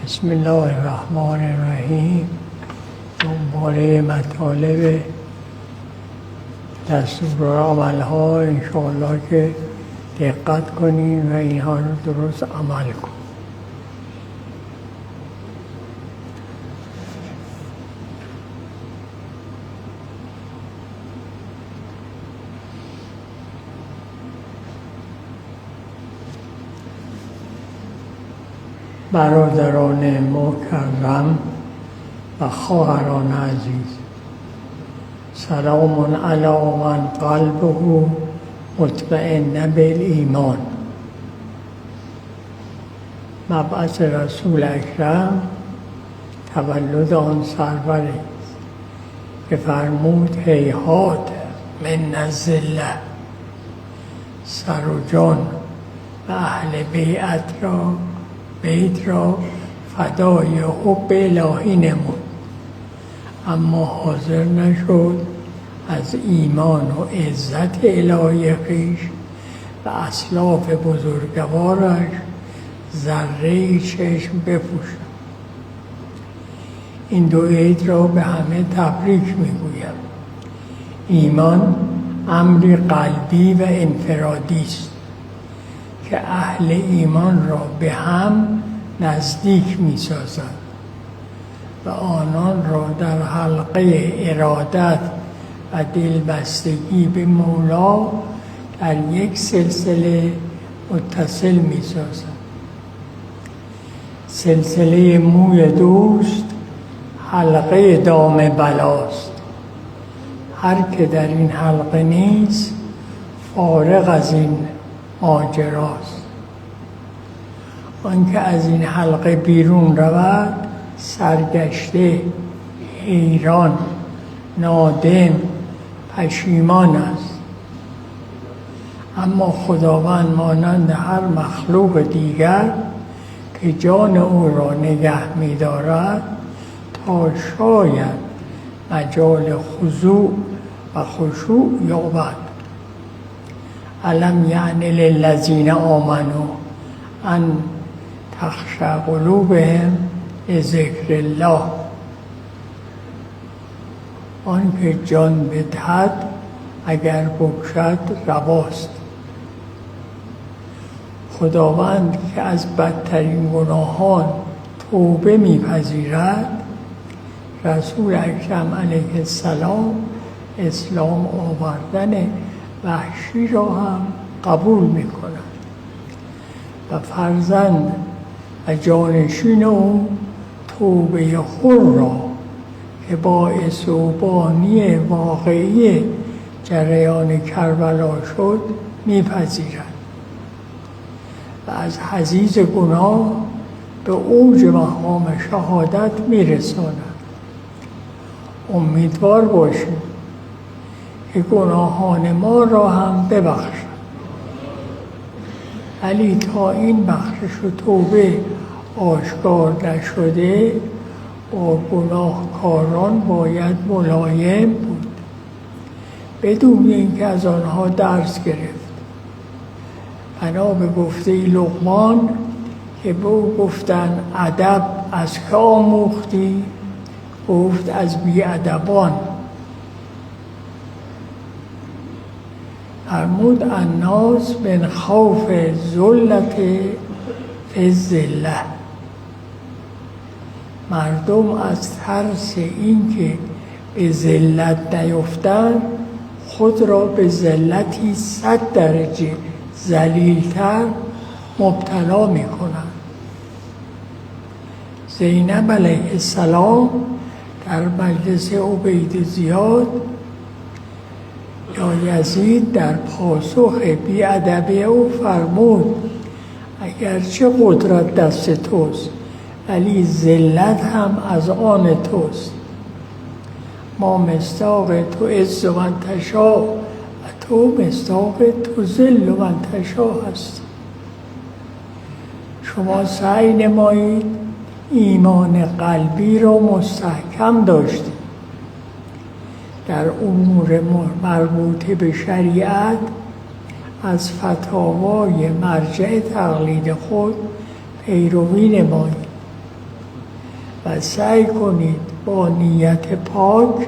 بسم الله الرحمن الرحیم. دنباله مطالب دستورالعمل ها انشاءالله که دقت کنین و اینها رو درست عمل کن. برادران مکرم و خواهران عزیز، سلام علی من قلبه مطمئن بالایمان. مبعث رسول اکرم تولد آن سرور است که فرمود هیهات من الذله، سر و جان و اهل بیت را فدای حب الهی نمود، اما حاضر نشد از ایمان و عزت الهی خویش و اسلاف بزرگوارش ذره چشم بپوشد. این دو عید را به همه تبریک میگویم. ایمان امری قلبی و انفرادی است که اهل ایمان را به هم نزدیک می سازد و آنان را در حلقه ارادت و دلبستگی به مولا در یک سلسله متصل می سازد. سلسله موی دوست حلقه دام بلاست. هر که در این حلقه نیست فارغ از این ماجراست. آنکه از این حلقه بیرون رود سرگشته، حیران، نادم، پشیمان است. اما خداوند مانند هر مخلوق دیگر که جان او را نگه می‌دارد تا شاید مجال خضوع و خشوع یابد. الم یعن للذین آمنوا ان تخشع قلوبهم لذکر الله. آنکه جان بدهد اگر بکشد رواست. خداوند که از بدترین گناهان توبه میپذیرد، رسول اکرم علیه السلام اسلام آوردن وحشی را هم قبول می‌کند و فرزند و جانشین او توبه خود را که باعث و بانی واقعی جریان کربلا شد میپذیرد و از حضیض گناه به اوج مقام شهادت میرساند. امیدوار باشید که گناهان ما را هم ببخشد، ولی تا این بخشش و توبه آشکار نشده با گناهکاران باید ملایم بود بدون اینکه از آنها درس گرفت. بنا به گفته لقمان که به او گفتن ادب از که آموختی؟ گفت از بی‌ادبان. فرمود الناس من خوف ذلت فی الذله. مردم از ترس اینکه به ذلت نیفتند خود را به ذلتی 100 درجه ذلیل‌تر مبتلا می‌کنند. زینب علیه السلام در مجلس عبید زیاد یا یزید در پاسخ بی‌ادبی او فرمود اگرچه قدرت دست توست ولی ذلت هم از آن توست. ما مصداق تو عز من تشاء و تو مصداق تو ذل من تشاء هستی. شما سعی نمایید ایمان قلبی را مستحکم داشتید. در امور مربوطه به شریعت از فتاوای مرجع تقلید خود پیروی نمایید. و سعی کنید با نیت پاک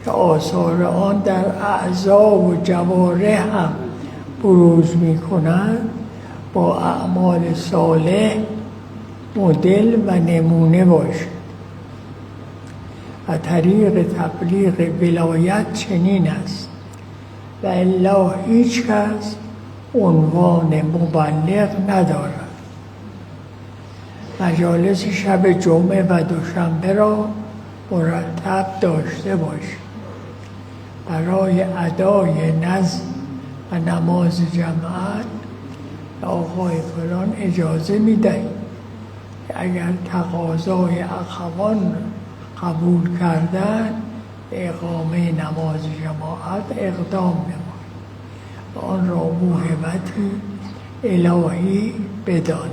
که آثار آن در اعضا و جوارح هم بروز می کند با اعمال صالح مدل و نمونه باشید. و طریق تبلیغ ولایت چنین است و الا هیچ کس عنوان مبلغ ندارد. مجالس شب جمعه و دوشنبه را مرتب داشته باشید. برای ادای نظم و نماز جماعت آقای فلان اجازه می‌دهید که اگر تقاضای اخوان قبول کردن به اقامه نماز جماعت اقدام نمایید و آن را موهبتی الهی بدانند.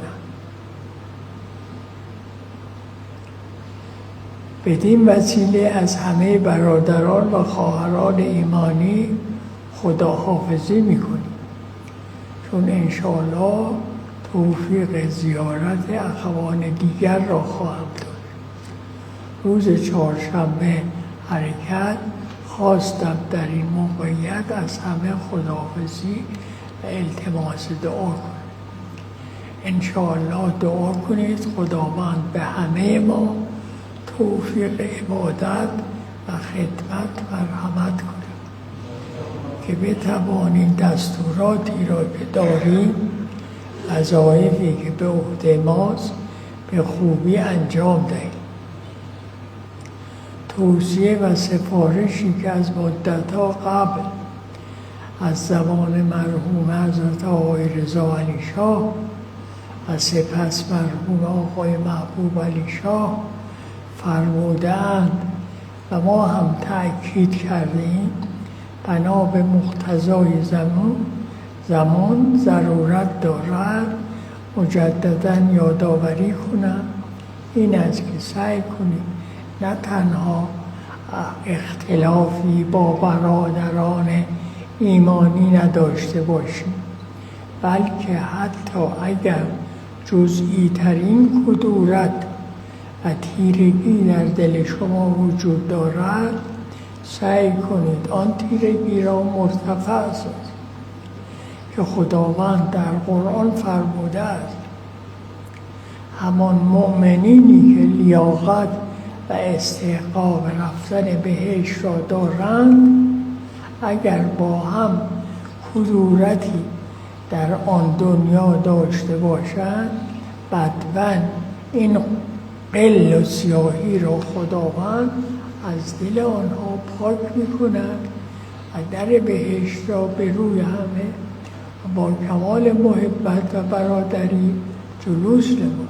بدین وسیله از همه برادران و خواهران ایمانی خداحافظی می‌کنیم، چون انشاءالله توفیق زیارت اخوان دیگر را خواهم داشت. روز چهارشنبه حرکت خواستم در این موقعیت از همه خداحافظی و التماس دعا کنم. انشاءالله دعا کنید خداوند به همه ما توفیق عبادت و خدمت مرحمت کنه که بتوانیم دستوراتی را که داریم، وظایفی که به عهده ماست، به خوبی انجام دهیم. توصیه و سفارشی که از مدت‌ها قبل از زبان مرحوم حضرت آقای رضا علی شاه و سپس مرحوم آقای محبوب علی شاه فرمودند و ما هم تأکید کردیم، بنا به مقتضای زمان ضرورت دارد مجددا یادآوری کنم. این است که سعی کنیم نه تنها اختلافی با برادران ایمانی نداشته باشیم، بلکه حتی اگر جزئی ترین کدورت و تیرگی در دل شما وجود دارد، سعی کنید آن تیرگی را مرتفع سازید که خداوند در قرآن فرموده است همان مؤمنینی که لیاقت و استحقاق رفتن بهشت را دارند اگر با هم کدورتی در آن دنیا داشته باشند، بدون این قل و سیاهی را خداوند از دل آنها پاک می‌کند و در بهشت را به روی همه با کمال محبت و برادری جلوس نمود.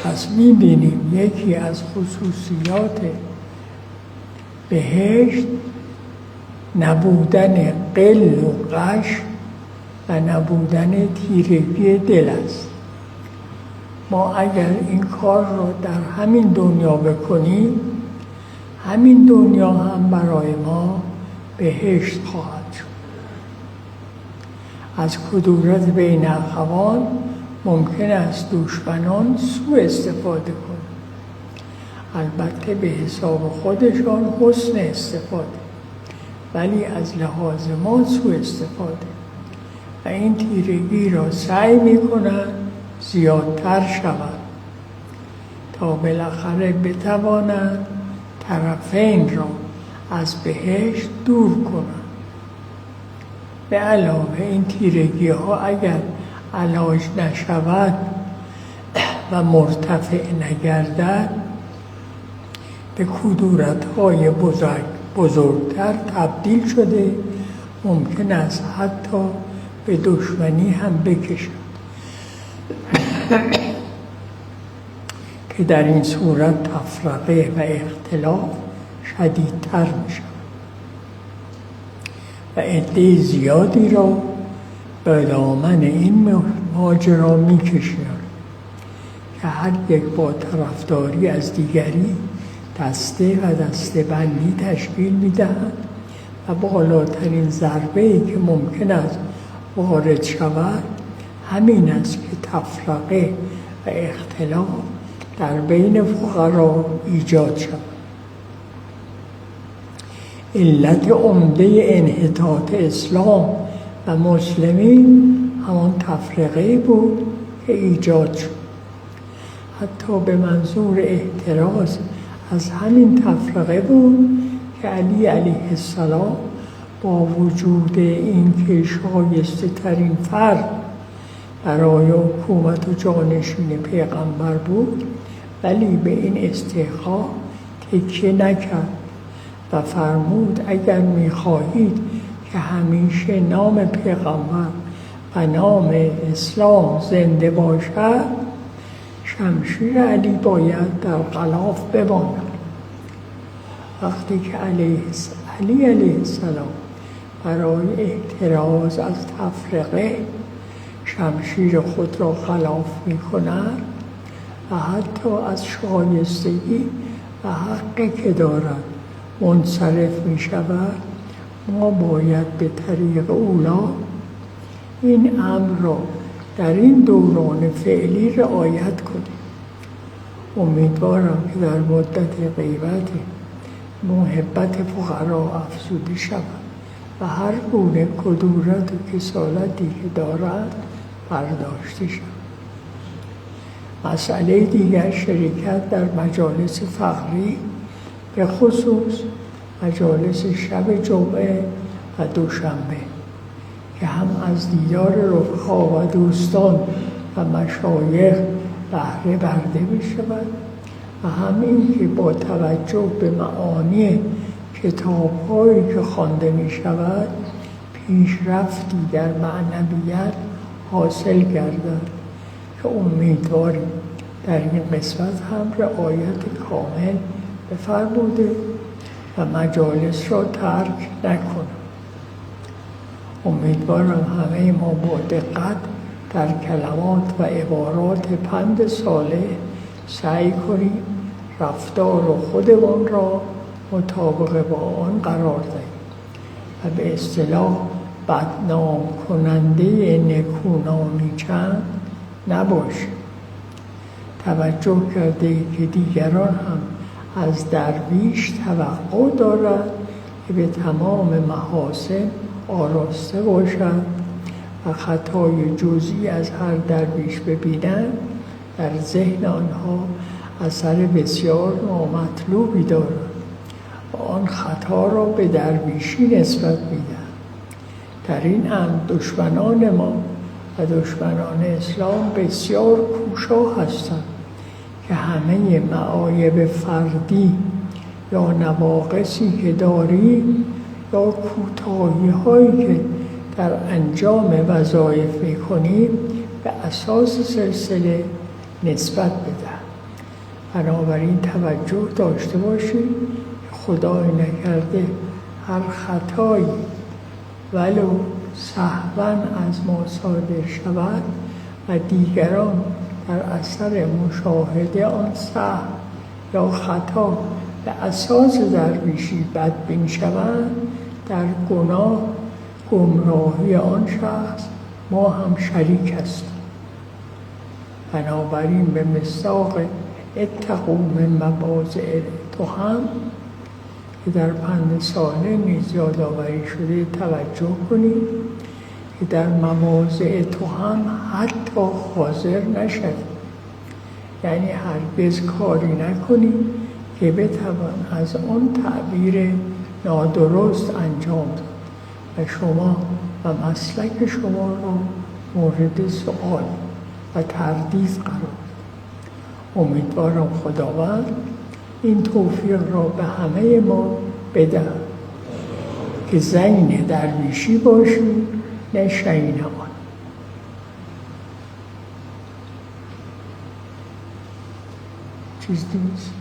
پس می‌بینیم یکی از خصوصیات بهشت نبودن قل و غش و نبودن تیرگی دل است. ما اگر این کار را در همین دنیا بکنیم، همین دنیا هم برای ما بهشت خواهد شد. از کدورت بین اخوان ممکن است دشمنان سوء استفاده کنند، البته به حساب خودشان حسن استفاده، ولی از لحاظ ما سوء استفاده و این تیرگی را سعی می‌کنند زیادتر شود تا بالاخره بتوانند طرفین را از بهشت دور کنند. به علاوه این تیرگی ها اگر علاج نشود و مرتفع نگردد، به کدورت های بزرگتر تبدیل شده ممکن است حتی به دشمنی هم بکشد که در این صورت تفرقه و اختلاف شدیدتر می شود و عده زیادی را به دامن این ماجرا می کشند که هر یک با طرفداری از دیگری دسته و دسته بندی تشکیل می دهند و بالاترین ضربه‌ای که ممکن است وارد شود همین است که تفرقه و اختلاف در بین فقرا ایجاد شود. علت عمده انحطاط اسلام و مسلمین همان تفرقه بود که ایجاد شد. حتی به منظور احتراز از همین تفرقه بود که علی علیه السلام با وجود این که شایسته ترین فرد برای حکومت و جانشین پیغمبر بود، ولی به این استحقاق تکیه نکرد و فرمود اگر می‌خواهید که همیشه نام پیغمبر و نام اسلام زنده باشد، شمشیر علی باید در غلاف بماند. وقتی که علی علیه السلام برای احتراز از تفرقه شمشیر خود را غلاف می‌کند و حتی از شایستگی و حقی که دارد منصرف می‌شود، ما باید به طریق اولا این امر را در این دوران فعلی رعایت کنیم. امیدوارم که در مدت غیبت محبت فقرا افزوده شود و هر گونه کدورت و کسالتی که دارد برداشته شود. مسئله دیگر شرکت در مجالس فقری، به خصوص مجالس شب جمعه و دوشنبه، که هم از دیدار رفقا و دوستان و مشایخ بهره برده بشود و هم این که با توجه به معانی کتاب‌هایی که خوانده می شود پیشرفتی در معنویت حاصل گردد که امیدواریم در این قسمت هم رعایت کامل بفرموده و مجالس را ترک نکنم. امیدوارم همه ما با دقت در کلمات و عبارات پند صالح سعی کنیم رفتار خودمان را مطابق با آن قرار دهیم و به اصطلاح بدنام کننده نکونامی چند نباشیم. توجه کرده که دیگران هم از درویش توقع دارند که به تمام محاسن آراسته باشند و خطای جزئی از هر درویش ببینند در ذهن آنها اثر بسیار نامطلوبی دارد و آن خطا را به درویشی نسبت میدهند. در این امر دشمنان ما و دشمنان اسلام بسیار کوشا هستند که همه معایب فردی یا نواقصی که داریم یا کوتاهی هایی که در انجام وظایف میکنیم به اساس سلسله نسبت بدهند. بنابراین توجه داشته باشید که خدای نکرده هر خطایی ولو سهواً از ما صادر شود و دیگران در اثر مشاهده آن سهو یا خطا به اساس درویشی بدبین شوند، در گناه گمراهی آن شخص ما هم شریک هستیم. بنابراین به مصداق اتقوا من مواضع التهم که در پند صالح نیز یادآوری شده توجه کنید که در مواضع تهم حتی حاضر نشد، یعنی هرگز کاری نکنید که بتوان از آن تعبیر نادرست انجام داد و شما و مسلک شما را مورد سؤال و تردید قرار داد. امیدوارم خداوند این توفیق را به همه ما بدهد که زین درویشی باشیم نه شین آن. چیز نیست.